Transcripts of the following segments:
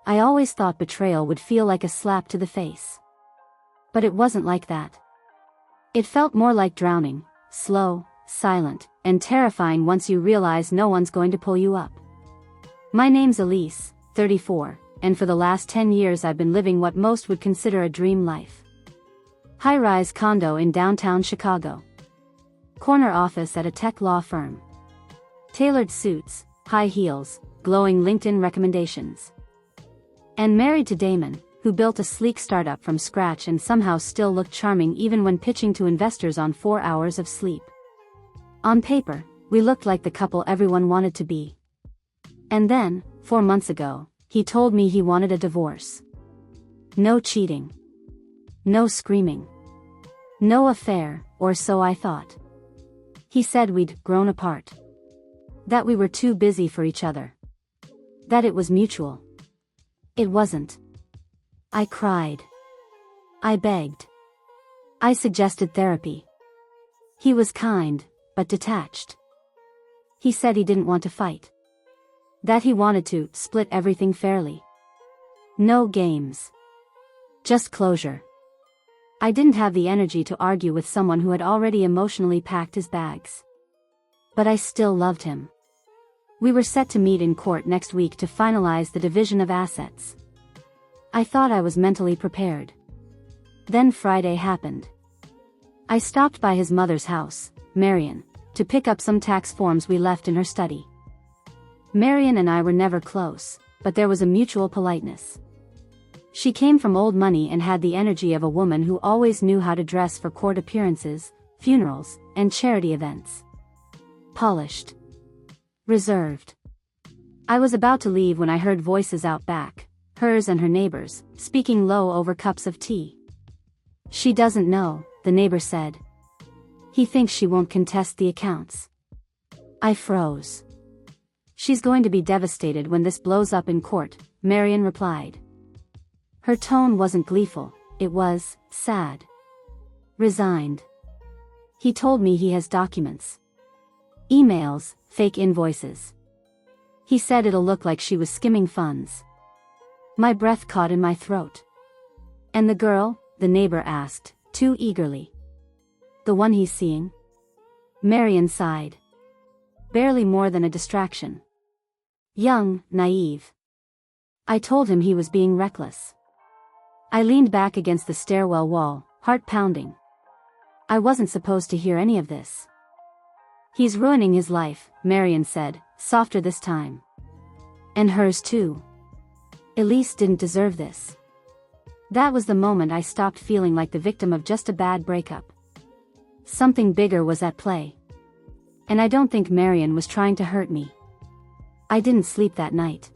I always thought betrayal would feel like a slap to the face. But it wasn't like that. It felt more like drowning, slow, silent, and terrifying once you realize no one's going to pull you up. My name's Elise, 34, and for the last 10 years I've been living what most would consider a dream life. High-rise condo in downtown Chicago. Corner office at a tech law firm. Tailored suits, high heels, glowing LinkedIn recommendations. And married to Damon, who built a sleek startup from scratch and somehow still looked charming even when pitching to investors on 4 hours of sleep. On paper, we looked like the couple everyone wanted to be. And then, 4 months ago, he told me he wanted a divorce. No cheating. No screaming. No affair, or so I thought. He said we'd grown apart. That we were too busy for each other. That it was mutual. It wasn't. I cried. I begged. I suggested therapy. He was kind, but detached. He said he didn't want to fight. That he wanted to split everything fairly. No games. Just closure. I didn't have the energy to argue with someone who had already emotionally packed his bags. But I still loved him. We were set to meet in court next week to finalize the division of assets. I thought I was mentally prepared. Then Friday happened. I stopped by his mother's house, Marion, to pick up some tax forms we left in her study. Marion and I were never close, but there was a mutual politeness. She came from old money and had the energy of a woman who always knew how to dress for court appearances, funerals, and charity events. Polished. Reserved. I was about to leave when I heard voices out back, hers and her neighbors, speaking low over cups of tea. She doesn't know, the neighbor said. He thinks she won't contest the accounts. I froze. She's going to be devastated when this blows up in court, Marion replied. Her tone wasn't gleeful, it was sad. Resigned. He told me he has documents. Emails, fake invoices. He said it'll look like she was skimming funds. My breath caught in my throat. And the girl? The neighbor asked, too eagerly. The one he's seeing? Marion sighed. Barely more than a distraction. Young, naive. I told him he was being reckless. I leaned back against the stairwell wall, heart pounding. I wasn't supposed to hear any of this. He's ruining his life, Marion said, softer this time. And hers too. Elise didn't deserve this. That was the moment I stopped feeling like the victim of just a bad breakup. Something bigger was at play. And I don't think Marion was trying to hurt me. I didn't sleep that night.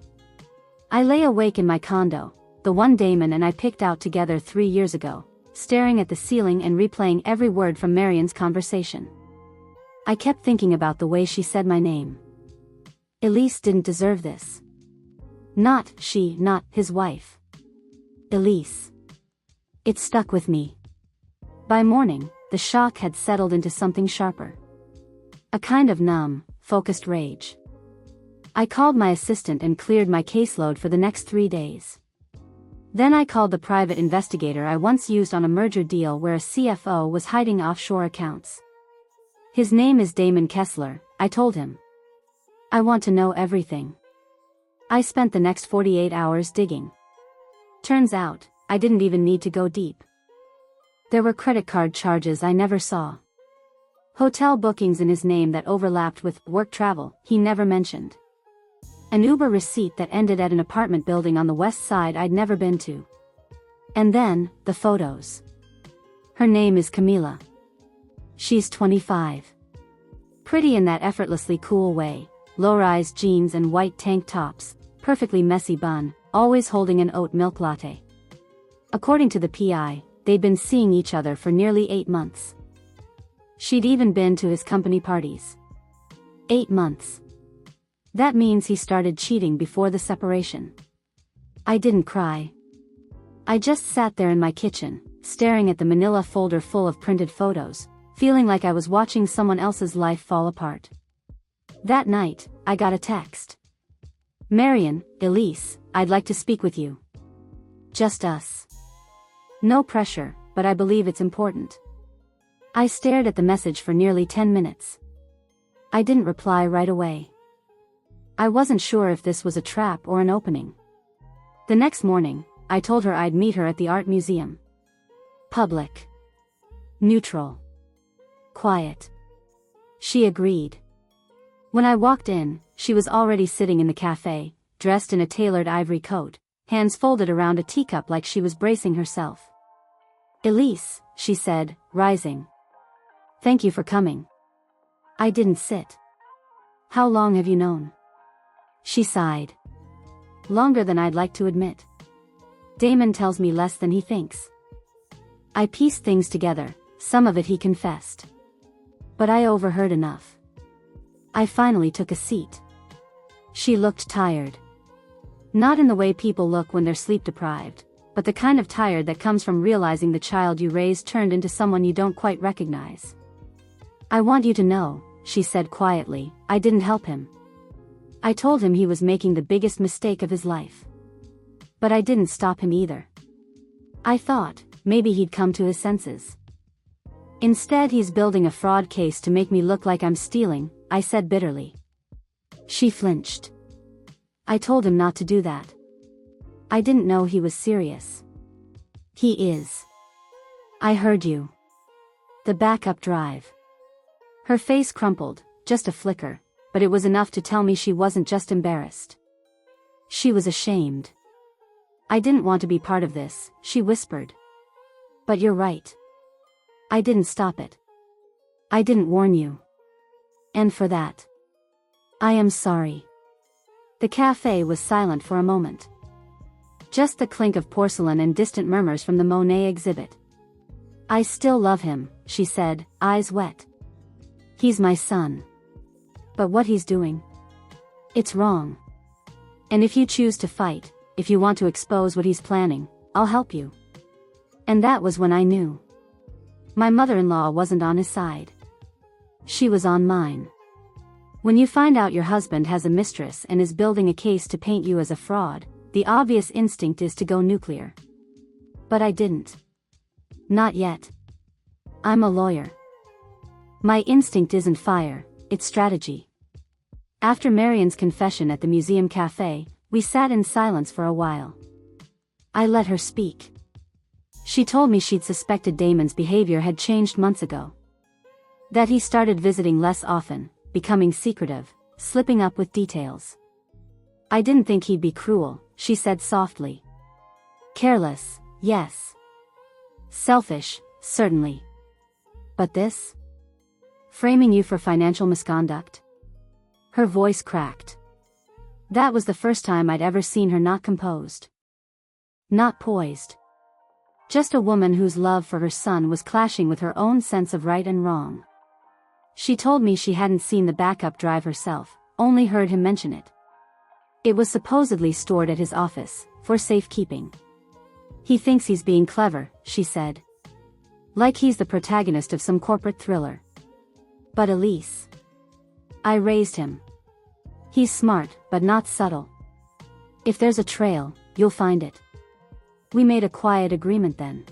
I lay awake in my condo, the one Damon and I picked out together 3 years ago, staring at the ceiling and replaying every word from Marion's conversation. I kept thinking about the way she said my name. Elise didn't deserve this. Not she, not his wife. Elise. It stuck with me. By morning, the shock had settled into something sharper. A kind of numb, focused rage. I called my assistant and cleared my caseload for the next 3 days. Then I called the private investigator I once used on a merger deal where a CFO was hiding offshore accounts. His name is Damon Kessler, I told him. I want to know everything. I spent the next 48 hours digging. Turns out, I didn't even need to go deep. There were credit card charges I never saw. Hotel bookings in his name that overlapped with work travel he never mentioned. An Uber receipt that ended at an apartment building on the west side I'd never been to. And then, the photos. Her name is Camila. She's 25. Pretty in that effortlessly cool way, low-rise jeans and white tank tops, perfectly messy bun, always holding an oat milk latte. According to the PI, they'd been seeing each other for nearly 8 months. She'd even been to his company parties. 8 months. That means he started cheating before the separation. I didn't cry. I just sat there in my kitchen, staring at the manila folder full of printed photos, feeling like I was watching someone else's life fall apart. That night, I got a text. Marion, Elise, I'd like to speak with you. Just us. No pressure, but I believe it's important. I stared at the message for nearly 10 minutes. I didn't reply right away. I wasn't sure if this was a trap or an opening. The next morning, I told her I'd meet her at the art museum. Public. Neutral. Quiet. She agreed. When I walked in, she was already sitting in the cafe, dressed in a tailored ivory coat, hands folded around a teacup like she was bracing herself. Elise, she said, rising. Thank you for coming. I didn't sit. How long have you known? She sighed. Longer than I'd like to admit. Damon tells me less than he thinks. I pieced things together, some of it he confessed. But I overheard enough. I finally took a seat. She looked tired. Not in the way people look when they're sleep-deprived, but the kind of tired that comes from realizing the child you raised turned into someone you don't quite recognize. I want you to know, she said quietly, I didn't help him. I told him he was making the biggest mistake of his life. But I didn't stop him either. I thought, maybe he'd come to his senses. Instead he's building a fraud case to make me look like I'm stealing, I said bitterly. She flinched. I told him not to do that. I didn't know he was serious. He is. I heard you. The backup drive. Her face crumpled, just a flicker, but it was enough to tell me she wasn't just embarrassed. She was ashamed. I didn't want to be part of this, she whispered. But you're right. I didn't stop it. I didn't warn you. And for that, I am sorry. The cafe was silent for a moment. Just the clink of porcelain and distant murmurs from the Monet exhibit. I still love him, she said, eyes wet. He's my son. But what he's doing? It's wrong. And if you choose to fight, if you want to expose what he's planning, I'll help you. And that was when I knew. My mother-in-law wasn't on his side. She was on mine. When you find out your husband has a mistress and is building a case to paint you as a fraud, the obvious instinct is to go nuclear. But I didn't. Not yet. I'm a lawyer. My instinct isn't fire, it's strategy. After Marion's confession at the museum cafe, we sat in silence for a while. I let her speak. She told me she'd suspected Damon's behavior had changed months ago. That he started visiting less often, becoming secretive, slipping up with details. I didn't think he'd be cruel, she said softly. Careless, yes. Selfish, certainly. But this? Framing you for financial misconduct? Her voice cracked. That was the first time I'd ever seen her not composed. Not poised. Just a woman whose love for her son was clashing with her own sense of right and wrong. She told me she hadn't seen the backup drive herself, only heard him mention it. It was supposedly stored at his office, for safekeeping. He thinks he's being clever, she said. Like he's the protagonist of some corporate thriller. But Elise. I raised him. He's smart, but not subtle. If there's a trail, you'll find it. We made a quiet agreement then.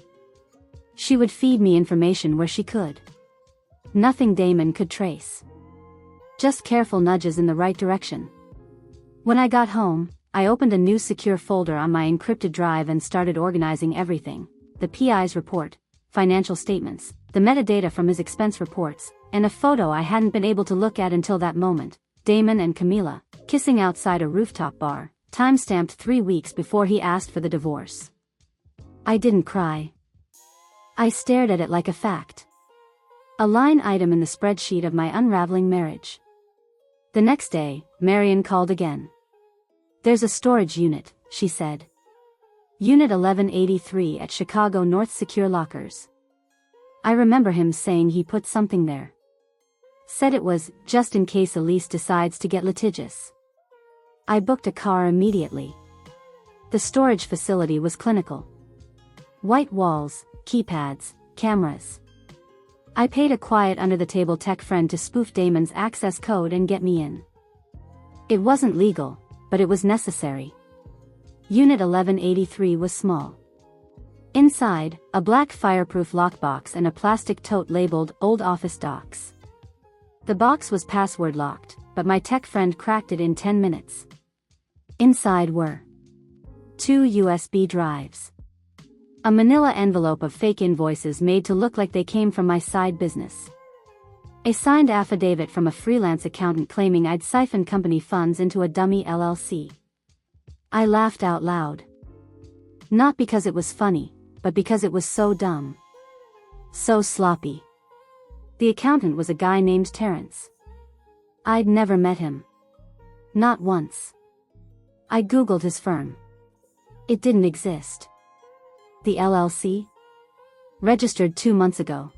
She would feed me information where she could. Nothing Damon could trace. Just careful nudges in the right direction. When I got home, I opened a new secure folder on my encrypted drive and started organizing everything. The PI's report, financial statements, the metadata from his expense reports, and a photo I hadn't been able to look at until that moment, Damon and Camila, kissing outside a rooftop bar, time-stamped 3 weeks before he asked for the divorce. I didn't cry. I stared at it like a fact. A line item in the spreadsheet of my unraveling marriage. The next day, Marion called again. There's a storage unit, she said. Unit 1183 at Chicago North Secure Lockers. I remember him saying he put something there. Said it was, just in case Elise decides to get litigious. I booked a car immediately. The storage facility was clinical. White walls, keypads, cameras. I paid a quiet under-the-table tech friend to spoof Damon's access code and get me in. It wasn't legal, but it was necessary. Unit 1183 was small. Inside, a black fireproof lockbox and a plastic tote labeled Old Office Docs. The box was password locked, but my tech friend cracked it in 10 minutes. Inside were 2 USB drives. A manila envelope of fake invoices made to look like they came from my side business. A signed affidavit from a freelance accountant claiming I'd siphoned company funds into a dummy LLC. I laughed out loud. Not because it was funny, but because it was so dumb. So sloppy. The accountant was a guy named Terrence. I'd never met him. Not once. I googled his firm. It didn't exist. The LLC? Registered 2 months ago.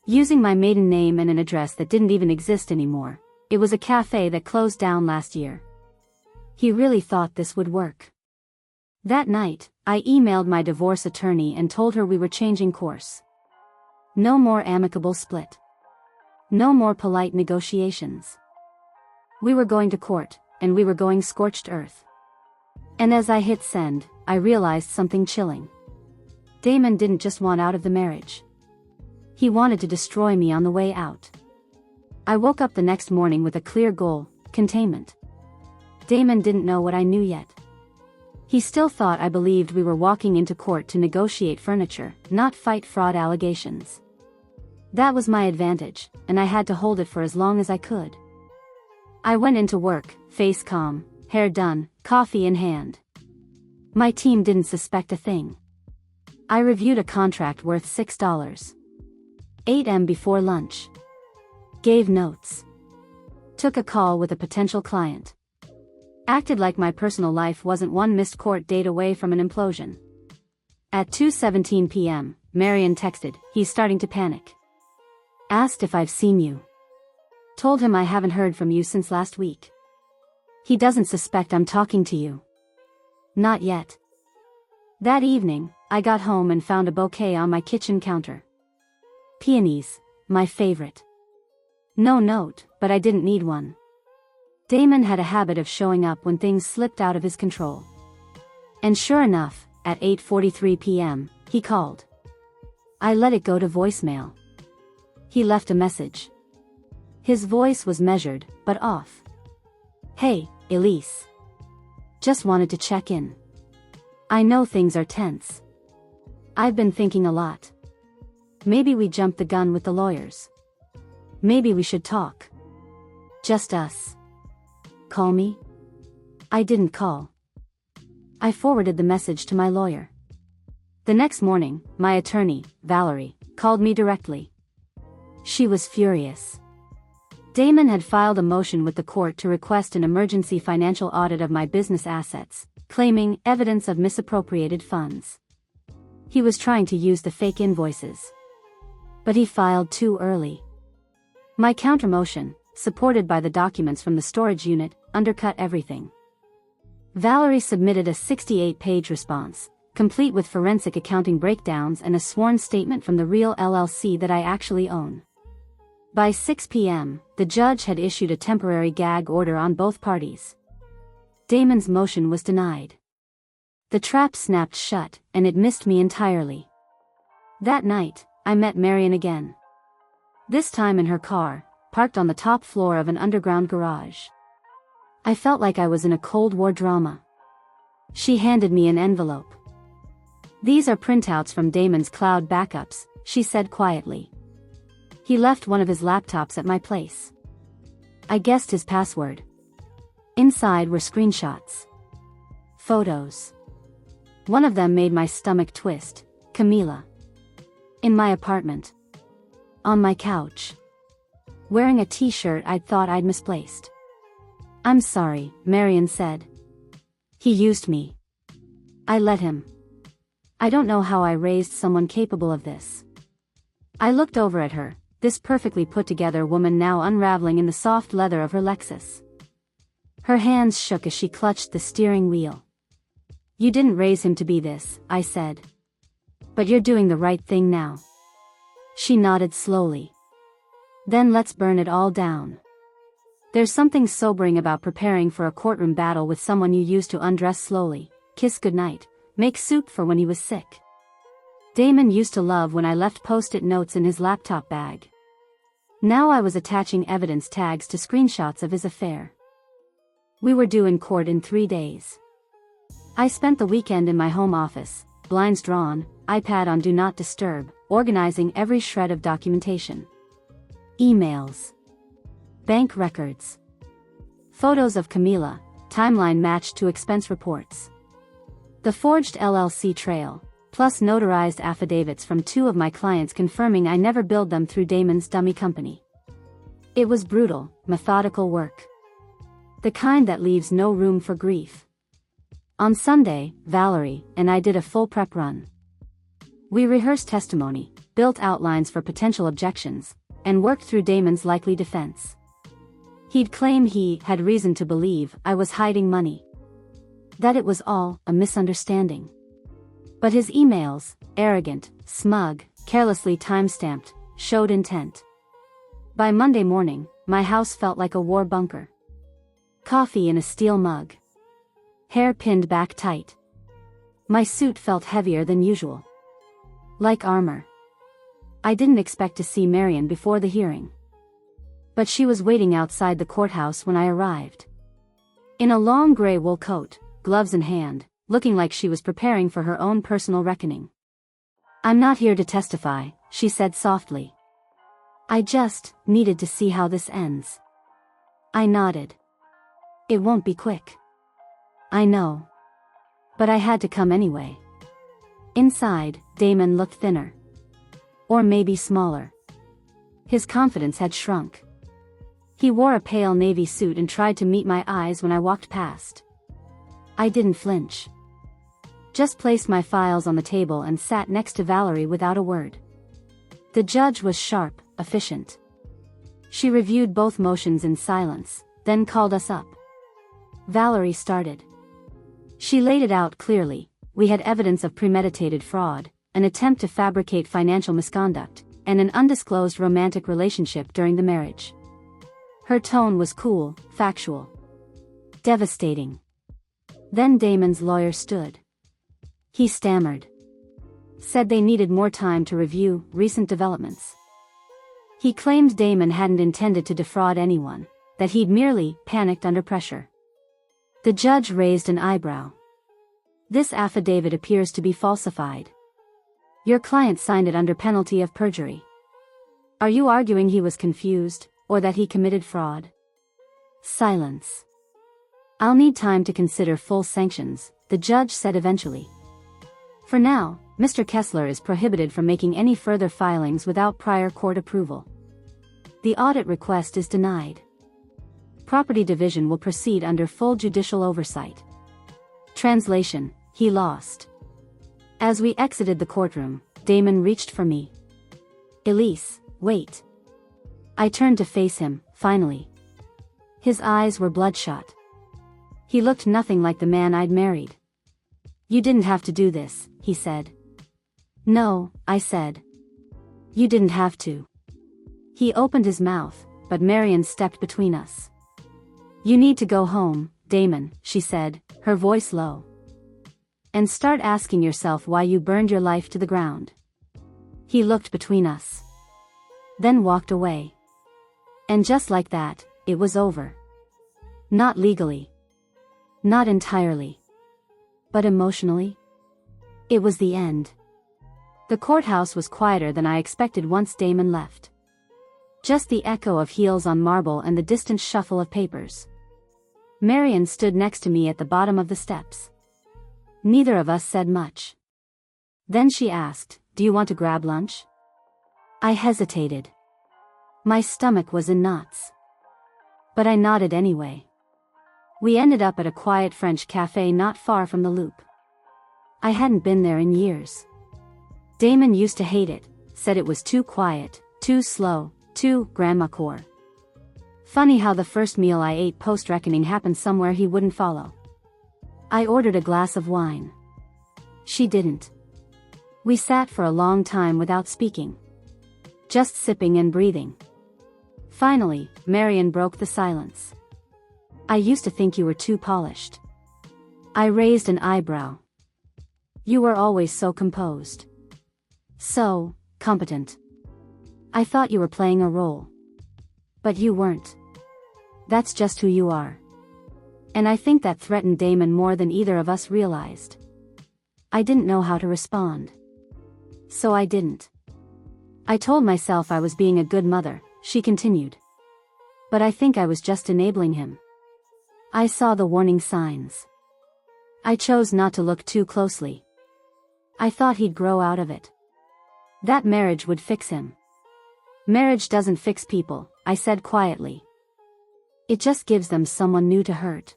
Using my maiden name and an address that didn't even exist anymore. It was a cafe that closed down last year. He really thought this would work. That night, I emailed my divorce attorney and told her we were changing course. No more amicable split. No more polite negotiations. We were going to court, and we were going scorched earth. And as I hit send, I realized something chilling. Damon didn't just want out of the marriage. He wanted to destroy me on the way out. I woke up the next morning with a clear goal: containment. Damon didn't know what I knew yet. He still thought I believed we were walking into court to negotiate furniture, not fight fraud allegations. That was my advantage, and I had to hold it for as long as I could. I went into work, face calm, hair done, coffee in hand. My team didn't suspect a thing. I reviewed a contract worth $6. 8 m before lunch. Gave notes. Took a call with a potential client. Acted like my personal life wasn't one missed court date away from an implosion. At 2:17 p.m., Marion texted, "He's starting to panic." Asked if I've seen you. Told him I haven't heard from you since last week. He doesn't suspect I'm talking to you. Not yet. That evening, I got home and found a bouquet on my kitchen counter. Peonies, my favorite. No note, but I didn't need one. Damon had a habit of showing up when things slipped out of his control. And sure enough, at 8:43 p.m., he called. I let it go to voicemail. He left a message. His voice was measured, but off. "Hey, Elise. Just wanted to check in. I know things are tense. I've been thinking a lot. Maybe we jumped the gun with the lawyers. Maybe we should talk. Just us. Call me?" I didn't call. I forwarded the message to my lawyer. The next morning, my attorney, Valerie, called me directly. She was furious. Damon had filed a motion with the court to request an emergency financial audit of my business assets, claiming evidence of misappropriated funds. He was trying to use the fake invoices. But he filed too early. My countermotion, supported by the documents from the storage unit, undercut everything. Valerie submitted a 68-page response, complete with forensic accounting breakdowns and a sworn statement from the real LLC that I actually own. By 6 p.m., the judge had issued a temporary gag order on both parties. Damon's motion was denied. The trap snapped shut, and it missed me entirely. That night, I met Marion again. This time in her car, parked on the top floor of an underground garage. I felt like I was in a Cold War drama. She handed me an envelope. "These are printouts from Damon's cloud backups," she said quietly. "He left one of his laptops at my place. I guessed his password." Inside were screenshots. Photos. One of them made my stomach twist. Camila. In my apartment. On my couch. Wearing a t-shirt I'd thought I'd misplaced. "I'm sorry," Marion said. "He used me. I let him. I don't know how I raised someone capable of this." I looked over at her, this perfectly put-together woman now unraveling in the soft leather of her Lexus. Her hands shook as she clutched the steering wheel. "You didn't raise him to be this," I said. "But you're doing the right thing now." She nodded slowly. "Then let's burn it all down." There's something sobering about preparing for a courtroom battle with someone you used to undress slowly, kiss goodnight, make soup for when he was sick. Damon used to love when I left post-it notes in his laptop bag. Now I was attaching evidence tags to screenshots of his affair. We were due in court in 3 days. I spent the weekend in my home office, blinds drawn, iPad on Do Not Disturb, organizing every shred of documentation. Emails. Bank records. Photos of Camila, timeline matched to expense reports. The forged LLC trail, plus notarized affidavits from 2 of my clients confirming I never billed them through Damon's dummy company. It was brutal, methodical work. The kind that leaves no room for grief. On Sunday, Valerie and I did a full prep run. We rehearsed testimony, built outlines for potential objections, and worked through Damon's likely defense. He'd claim he had reason to believe I was hiding money. That it was all a misunderstanding. But his emails, arrogant, smug, carelessly time-stamped, showed intent. By Monday morning, my house felt like a war bunker. Coffee in a steel mug. Hair pinned back tight. My suit felt heavier than usual. Like armor. I didn't expect to see Marion before the hearing. But she was waiting outside the courthouse when I arrived. In a long gray wool coat, gloves in hand, looking like she was preparing for her own personal reckoning. "I'm not here to testify," she said softly. "I just needed to see how this ends." I nodded. "It won't be quick." "I know. But I had to come anyway." Inside, Damon looked thinner. Or maybe smaller. His confidence had shrunk. He wore a pale navy suit and tried to meet my eyes when I walked past. I didn't flinch. Just placed my files on the table and sat next to Valerie without a word. The judge was sharp, efficient. She reviewed both motions in silence, then called us up. Valerie started. She laid it out clearly. We had evidence of premeditated fraud, an attempt to fabricate financial misconduct, and an undisclosed romantic relationship during the marriage. Her tone was cool, factual. Devastating. Then Damon's lawyer stood. He stammered. Said they needed more time to review recent developments. He claimed Damon hadn't intended to defraud anyone, that he'd merely panicked under pressure. The judge raised an eyebrow. "This affidavit appears to be falsified. Your client signed it under penalty of perjury. Are you arguing he was confused, or that he committed fraud?" Silence. "I'll need time to consider full sanctions," the judge said eventually. "For now, Mr. Kessler is prohibited from making any further filings without prior court approval. The audit request is denied. Property division will proceed under full judicial oversight." Translation: he lost. As we exited the courtroom, Damon reached for me. "Elise, wait." I turned to face him, finally. His eyes were bloodshot. He looked nothing like the man I'd married. "You didn't have to do this," he said. "No," I said. "You didn't have to." He opened his mouth, but Marion stepped between us. "You need to go home, Damon," she said, her voice low. "And start asking yourself why you burned your life to the ground." He looked between us. Then walked away. And just like that, it was over. Not legally. Not entirely. But emotionally? It was the end. The courthouse was quieter than I expected once Damon left. Just the echo of heels on marble and the distant shuffle of papers. Marion stood next to me at the bottom of the steps. Neither of us said much. Then she asked, "Do you want to grab lunch?" I hesitated. My stomach was in knots. But I nodded anyway. We ended up at a quiet French cafe not far from the Loop. I hadn't been there in years. Damon used to hate it, said it was too quiet, too slow, too grandma core. Funny how the first meal I ate post-reckoning happened somewhere he wouldn't follow. I ordered a glass of wine. She didn't. We sat for a long time without speaking. Just sipping and breathing. Finally, Marion broke the silence. "I used to think you were too polished." I raised an eyebrow. You were always so composed. So competent. I thought you were playing a role. But you weren't. That's just who you are. And I think that threatened Damon more than either of us realized. I didn't know how to respond. So I didn't. I told myself I was being a good mother, she continued. But I think I was just enabling him. I saw the warning signs. I chose not to look too closely. I thought he'd grow out of it. That marriage would fix him. Marriage doesn't fix people, I said quietly. It just gives them someone new to hurt.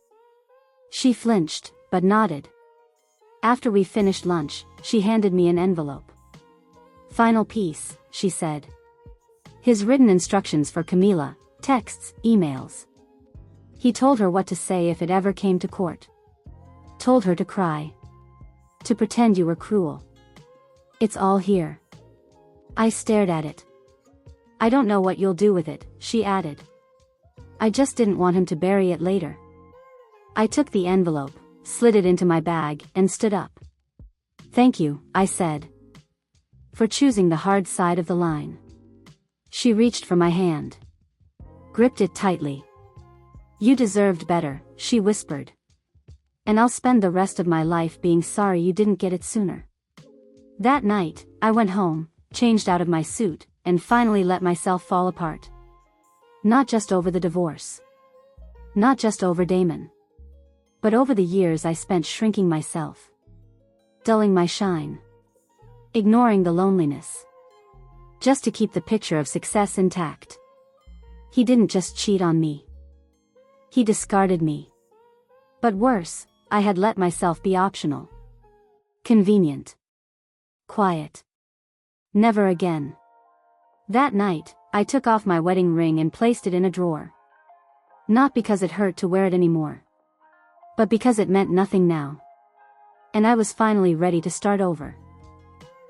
She flinched, but nodded. After we finished lunch, she handed me an envelope. Final piece, she said. His written instructions for Camila, texts, emails. He told her what to say if it ever came to court. Told her to cry. To pretend you were cruel. It's all here. I stared at it. I don't know what you'll do with it, she added. I just didn't want him to bury it later. I took the envelope, slid it into my bag, and stood up. Thank you, I said. For choosing the hard side of the line. She reached for my hand. Gripped it tightly. You deserved better, she whispered. And I'll spend the rest of my life being sorry you didn't get it sooner. That night, I went home, changed out of my suit, and finally let myself fall apart. Not just over the divorce. Not just over Damon. But over the years I spent shrinking myself. Dulling my shine. Ignoring the loneliness. Just to keep the picture of success intact. He didn't just cheat on me. He discarded me. But worse, I had let myself be optional. Convenient. Quiet. Never again. That night, I took off my wedding ring and placed it in a drawer. Not because it hurt to wear it anymore. But because it meant nothing now. And I was finally ready to start over.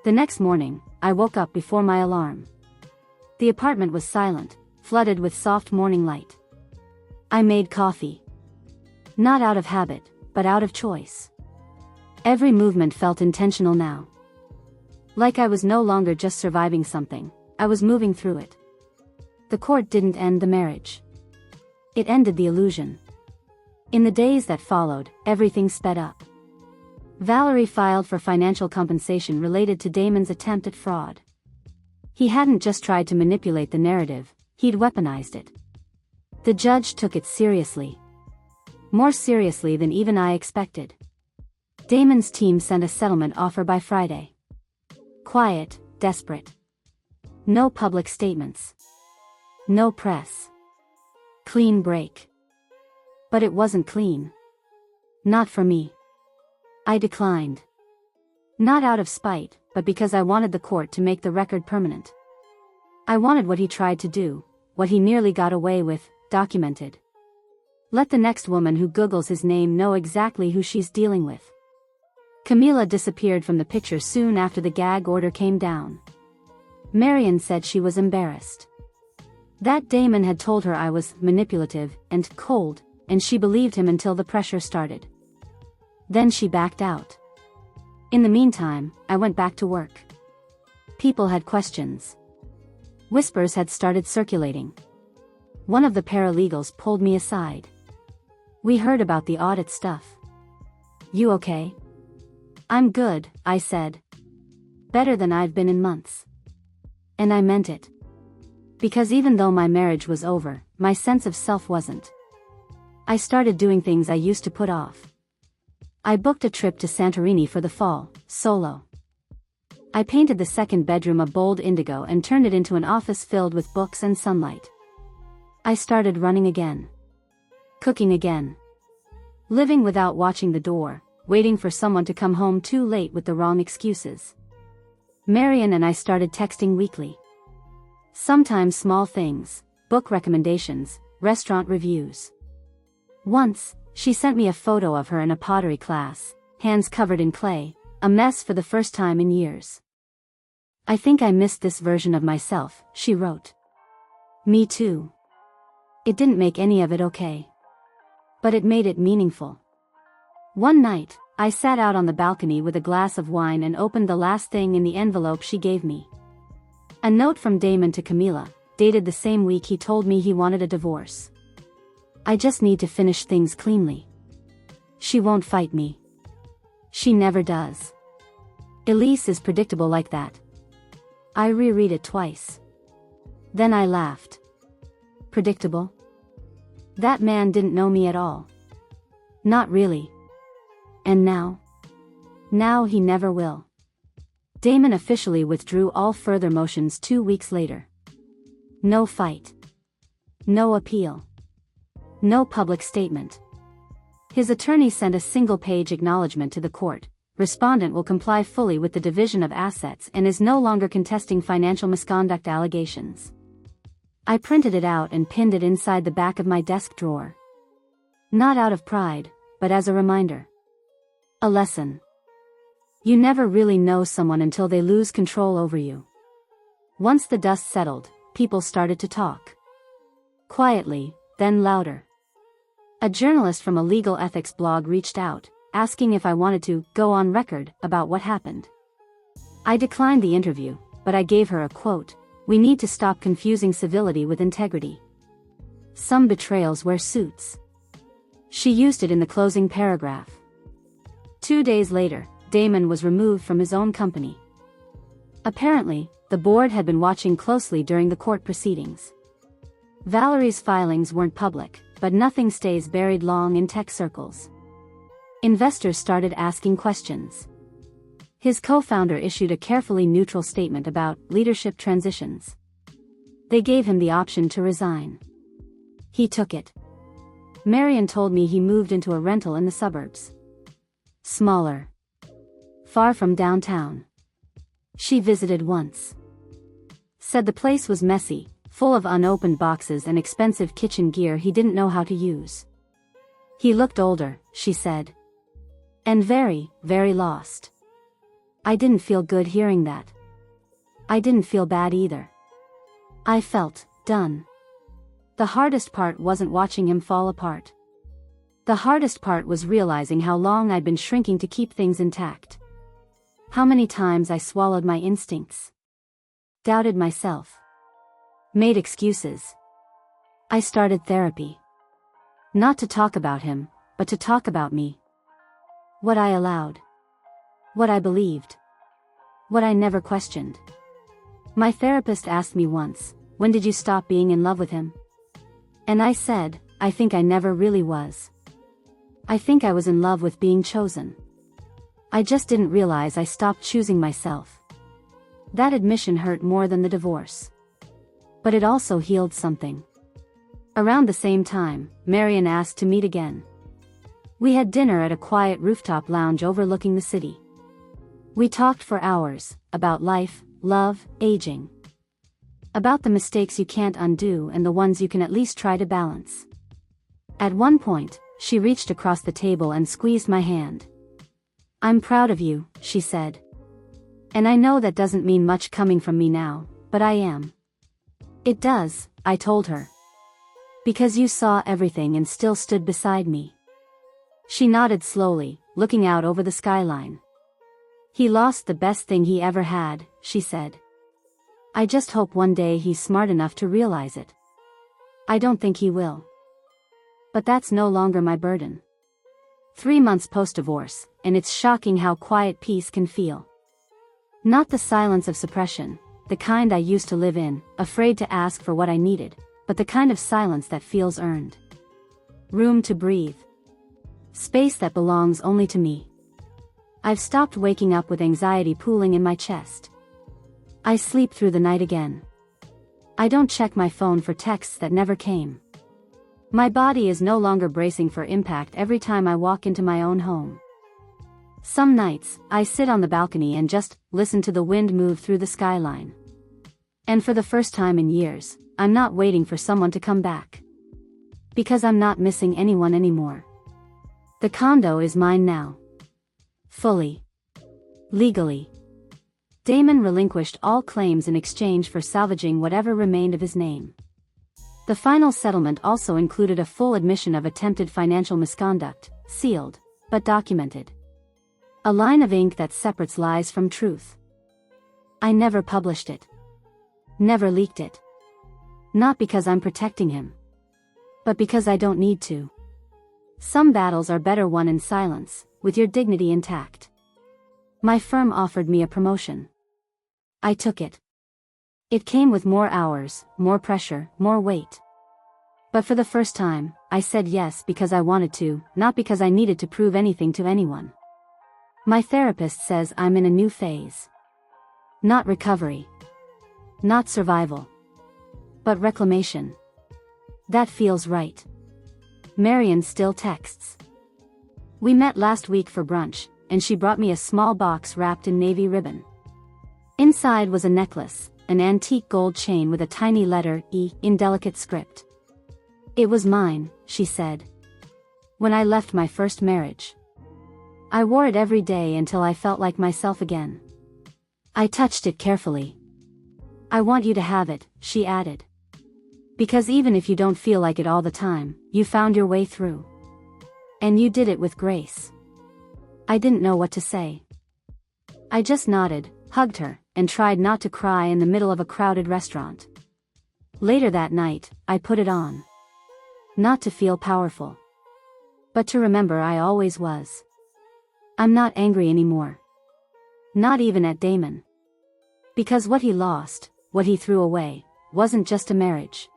The next morning, I woke up before my alarm. The apartment was silent, flooded with soft morning light. I made coffee. Not out of habit, but out of choice. Every movement felt intentional now. Like I was no longer just surviving something, I was moving through it. The court didn't end the marriage. It ended the illusion. In the days that followed, everything sped up. Valerie filed for financial compensation related to Damon's attempt at fraud. He hadn't just tried to manipulate the narrative, he'd weaponized it. The judge took it seriously. More seriously than even I expected. Damon's team sent a settlement offer by Friday. Quiet, desperate. No public statements. No press. Clean break. But it wasn't clean. Not for me. I declined. Not out of spite, but because I wanted the court to make the record permanent. I wanted what he tried to do, what he nearly got away with, documented. Let the next woman who Googles his name know exactly who she's dealing with. Camila disappeared from the picture soon after the gag order came down. Marion said she was embarrassed. That Damon had told her I was manipulative and cold, and she believed him until the pressure started. Then she backed out. In the meantime, I went back to work. People had questions. Whispers had started circulating. One of the paralegals pulled me aside. We heard about the audit stuff. You okay? I'm good, I said. Better than I've been in months. And I meant it. Because even though my marriage was over, my sense of self wasn't. I started doing things I used to put off. I booked a trip to Santorini for the fall, solo. I painted the second bedroom a bold indigo and turned it into an office filled with books and sunlight. I started running again. Cooking again. Living without watching the door, waiting for someone to come home too late with the wrong excuses. Marion and I started texting weekly. Sometimes small things, book recommendations, restaurant reviews. Once, she sent me a photo of her in a pottery class, hands covered in clay, a mess for the first time in years. I think I missed this version of myself, she wrote. Me too. It didn't make any of it okay. But it made it meaningful. One night, I sat out on the balcony with a glass of wine and opened the last thing in the envelope she gave me. A note from Damon to Camila, dated the same week he told me he wanted a divorce. I just need to finish things cleanly. She won't fight me. She never does. Elise is predictable like that. I reread it twice. Then I laughed. Predictable? That man didn't know me at all. Not really. And now? Now he never will. Damon officially withdrew all further motions 2 weeks later. No fight. No appeal. No public statement. His attorney sent a single-page acknowledgement to the court. Respondent will comply fully with the division of assets and is no longer contesting financial misconduct allegations. I printed it out and pinned it inside the back of my desk drawer. Not out of pride, but as a reminder. A lesson. You never really know someone until they lose control over you. Once the dust settled, people started to talk. Quietly, then louder. A journalist from a legal ethics blog reached out, asking if I wanted to go on record about what happened. I declined the interview, but I gave her a quote: "We need to stop confusing civility with integrity. Some betrayals wear suits." She used it in the closing paragraph. 2 days later, Damon was removed from his own company. Apparently, the board had been watching closely during the court proceedings. Valerie's filings weren't public, but nothing stays buried long in tech circles. Investors started asking questions. His co-founder issued a carefully neutral statement about leadership transitions. They gave him the option to resign. He took it. Marion told me he moved into a rental in the suburbs. Smaller. Far from downtown. She visited once. Said the place was messy, full of unopened boxes and expensive kitchen gear he didn't know how to use. He looked older, she said. And very, very lost. I didn't feel good hearing that. I didn't feel bad either. I felt done. The hardest part wasn't watching him fall apart. The hardest part was realizing how long I'd been shrinking to keep things intact. How many times I swallowed my instincts. Doubted myself. Made excuses. I started therapy. Not to talk about him, but to talk about me. What I allowed. What I believed. What I never questioned. My therapist asked me once, "When did you stop being in love with him?" And I said, "I think I never really was. I think I was in love with being chosen. I just didn't realize I stopped choosing myself." That admission hurt more than the divorce. But it also healed something. Around the same time, Marion asked to meet again. We had dinner at a quiet rooftop lounge overlooking the city. We talked for hours, about life, love, aging. About the mistakes you can't undo and the ones you can at least try to balance. At one point, she reached across the table and squeezed my hand. "I'm proud of you," she said. "And I know that doesn't mean much coming from me now, but I am." "It does," I told her. "Because you saw everything and still stood beside me." She nodded slowly, looking out over the skyline. "He lost the best thing he ever had," she said. "I just hope one day he's smart enough to realize it. I don't think he will. But that's no longer my burden." 3 months post-divorce, and it's shocking how quiet peace can feel. Not the silence of suppression, the kind I used to live in, afraid to ask for what I needed, but the kind of silence that feels earned. Room to breathe. Space that belongs only to me. I've stopped waking up with anxiety pooling in my chest. I sleep through the night again. I don't check my phone for texts that never came. My body is no longer bracing for impact every time I walk into my own home. Some nights, I sit on the balcony and just listen to the wind move through the skyline. And for the first time in years, I'm not waiting for someone to come back. Because I'm not missing anyone anymore. The condo is mine now. Fully. Legally. Damon relinquished all claims in exchange for salvaging whatever remained of his name. The final settlement also included a full admission of attempted financial misconduct, sealed, but documented. A line of ink that separates lies from truth. I never published it. Never leaked it. Not because I'm protecting him, but because I don't need to. Some battles are better won in silence, with your dignity intact. My firm offered me a promotion. I took it. It came with more hours, more pressure, more weight. But for the first time, I said yes because I wanted to, not because I needed to prove anything to anyone. My therapist says I'm in a new phase. Not recovery. Not survival. But reclamation. That feels right. Marion still texts. We met last week for brunch, and she brought me a small box wrapped in navy ribbon. Inside was a necklace, an antique gold chain with a tiny letter E in delicate script. It was mine, she said. When I left my first marriage. I wore it every day until I felt like myself again. I touched it carefully. I want you to have it, she added. Because even if you don't feel like it all the time, you found your way through. And you did it with grace. I didn't know what to say. I just nodded, hugged her, and tried not to cry in the middle of a crowded restaurant. Later that night, I put it on. Not to feel powerful. But to remember I always was. I'm not angry anymore. Not even at Damon. Because what he lost, what he threw away, wasn't just a marriage.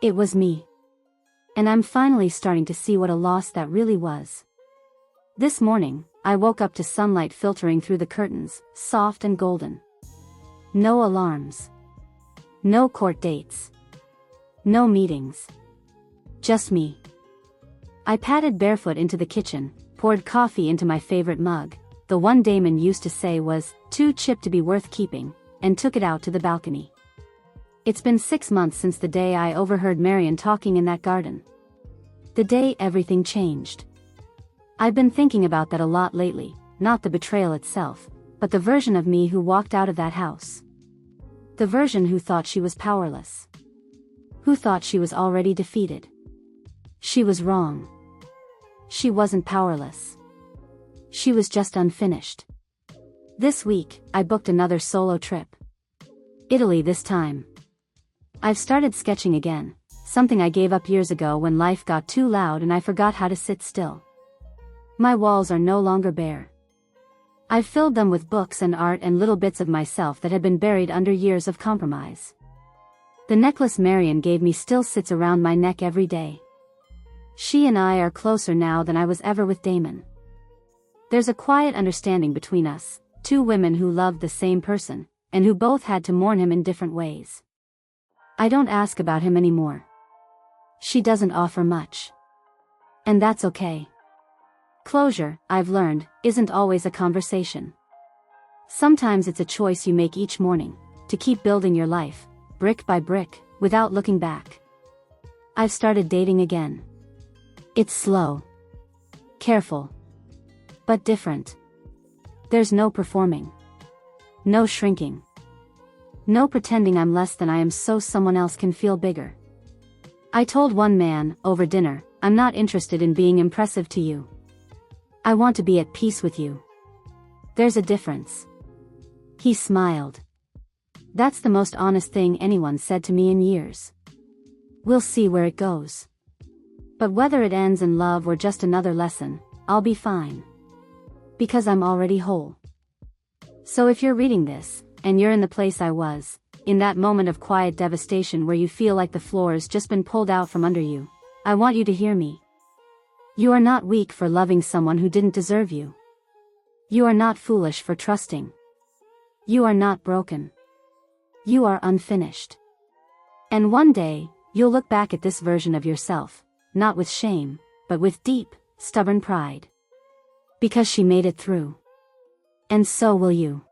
It was me. And I'm finally starting to see what a loss that really was. This morning, I woke up to sunlight filtering through the curtains, soft and golden. No alarms. No court dates. No meetings. Just me. I padded barefoot into the kitchen, poured coffee into my favorite mug, the one Damon used to say was too chipped to be worth keeping, and took it out to the balcony. It's been 6 months since the day I overheard Marion talking in that garden. The day everything changed. I've been thinking about that a lot lately, not the betrayal itself, but the version of me who walked out of that house. The version who thought she was powerless. Who thought she was already defeated. She was wrong. She wasn't powerless. She was just unfinished. This week, I booked another solo trip. Italy this time. I've started sketching again, something I gave up years ago when life got too loud and I forgot how to sit still. My walls are no longer bare. I've filled them with books and art and little bits of myself that had been buried under years of compromise. The necklace Marion gave me still sits around my neck every day. She and I are closer now than I was ever with Damon. There's a quiet understanding between us, two women who loved the same person, and who both had to mourn him in different ways. I don't ask about him anymore. She doesn't offer much. And that's okay. Closure, I've learned, isn't always a conversation. Sometimes it's a choice you make each morning, to keep building your life, brick by brick, without looking back. I've started dating again. It's slow. Careful. But different. There's no performing. No shrinking. No pretending I'm less than I am so someone else can feel bigger. I told one man, over dinner, I'm not interested in being impressive to you. I want to be at peace with you. There's a difference. He smiled. That's the most honest thing anyone said to me in years. We'll see where it goes. But whether it ends in love or just another lesson, I'll be fine. Because I'm already whole. So if you're reading this, and you're in the place I was, in that moment of quiet devastation where you feel like the floor's just been pulled out from under you, I want you to hear me. You are not weak for loving someone who didn't deserve you. You are not foolish for trusting. You are not broken. You are unfinished. And one day, you'll look back at this version of yourself, not with shame, but with deep, stubborn pride. Because she made it through. And so will you.